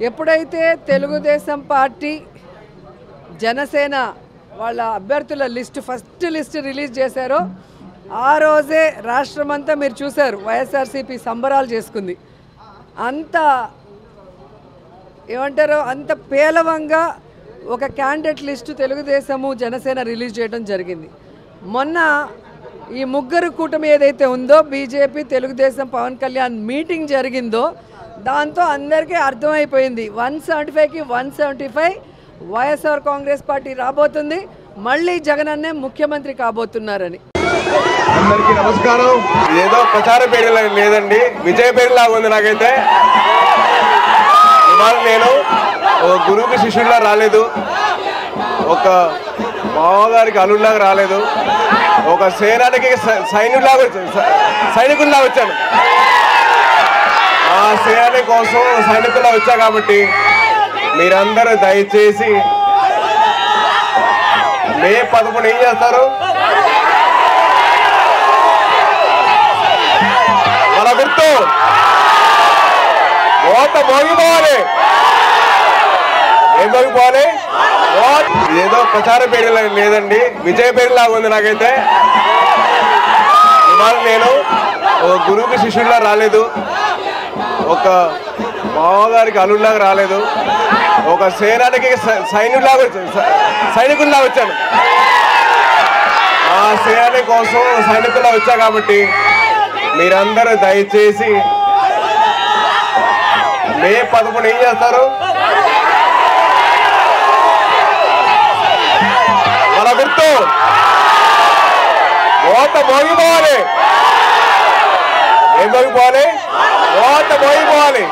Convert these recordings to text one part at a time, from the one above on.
ఎప్పుడైతే తెలుగుదేశం పార్టీ జనసేన వాళ్ళ అభ్యర్థుల ఫస్ట్ లిస్ట్ రిలీజ్ చేశారో ఆ రోజే రాష్ట్రమంతా మీరు చూశారు వైఎస్ఆర్సీపీ సంబరాలు చేసుకుంది. అంత ఏమంటారో అంత పేలవంగా ఒక candidate list Telugu Desam Janasena release చేయడం జరిగింది. మొన్న ఈ ముగ్గురు కూటమి ఏదైతే ఉందో బీజేపీ తెలుగుదేశం పవన్ కళ్యాణ్ మీటింగ్ జరిగిందో దాంతో అందరికీ అర్థమైపోయింది 175కి 175 వైఎస్ఆర్ కాంగ్రెస్ పార్టీ రాబోతుంది, మళ్ళీ జగన్ అన్నే ముఖ్యమంత్రి కాబోతున్నారని. అందరికీ నమస్కారం. ఏదో ప్రచార పేరు లేదండి, విజయ పేరులాగా ఉంది నాకైతే. ఇవాళ నేను ఒక గురువుకి శిష్యుడిలా రాలేదు, ఒక మామగారికి అల్లుడిలాగా రాలేదు, ఒక సేనానికి సైనికుల్లా వచ్చాను. ఆ సేనాని కోసం సైనికుల్లా వచ్చా కాబట్టి మీరందరూ దయచేసి మే 11 ఏం చేస్తారు? మన గుర్తు ఓట మోగిపోవాలి. ఏం మోగిపోవాలి? ఏదో ప్రచార పేరు లేదండి, విజయ పేరులాగా ఉంది నాకైతే. ఇవాళ నేను ఒక గురువుకి శిష్యుడిలా రాలేదు, ఒక మామగారికి అల్లుడిలాగా రాలేదు, ఒక సేనానికి సైనికుల్లా వచ్చాను. ఆ సేనాని కోసం సైనికుల్లా వచ్చా కాబట్టి మీరందరూ దయచేసి మే 11 ఏం చేస్తారు? మన గుర్తు ఓట మోగిపోవాలి. ఏం మోగిపోవాలి? ఓట మోగిపోవాలి.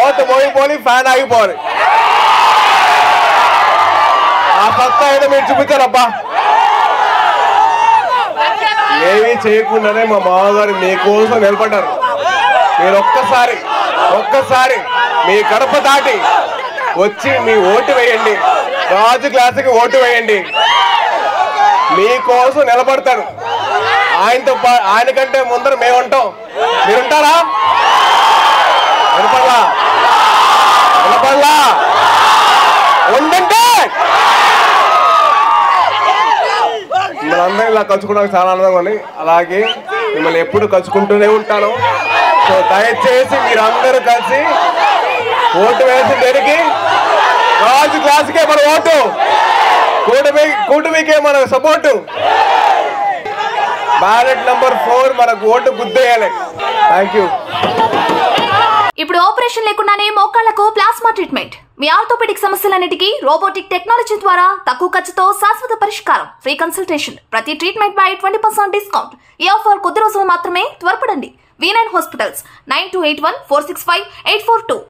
ఓట మోగిపోవాలి, ఫ్యాన్ ఆగిపోవాలి. ఆ సత్తా ఏదో మీరు చూపించారబ్బా. ఏమీ చేయకుండానే మా మామగారు మీకోసం నిలబడ్డారు. మీరు ఒక్కసారి మీ గడప దాటి వచ్చి మీ ఓటు వేయండి, రాజు క్లాసుకి ఓటు వేయండి. మీకోసం నిలబడతారు. ఆయనకంటే ముందర మేము ఉంటాం, మీరుంటారా? నిలబడలా ఉండంటే మిమ్మల్ని ఇలా కలుసుకోవడానికి చాలా ఆనందంగా ఉంది. అలాగే మిమ్మల్ని ఎప్పుడు కలుసుకుంటూనే ఉంటాను. సో దయచేసి మీరందరూ కలిసి ఓటు వేసి దేనికి? రాజు క్లాసుకే మన ఓటు, కూటమికే మన సపోర్టు. బ్యాలెట్ నంబర్ 4 మనకు ఓటు గుద్దేయాలి. Thank you. ఇప్పుడు ఆపరేషన్ లేకుండానే మోకాళ్లకు ప్లాస్మా ట్రీట్మెంట్. మీ ఆర్థోపెడిక్ సమస్యలన్నిటికీ రోబోటిక్ టెక్నాలజీ ద్వారా తక్కువ ఖర్చుతో శాశ్వత పరిష్కారం. Free consultation. ప్రతి ట్రీట్మెంట్ పై 20% డిస్కౌంట్. ఈ ఆఫర్ కొద్ది రోజులు మాత్రమే. త్వరపడండి. V9 hospitals 9281 465 842.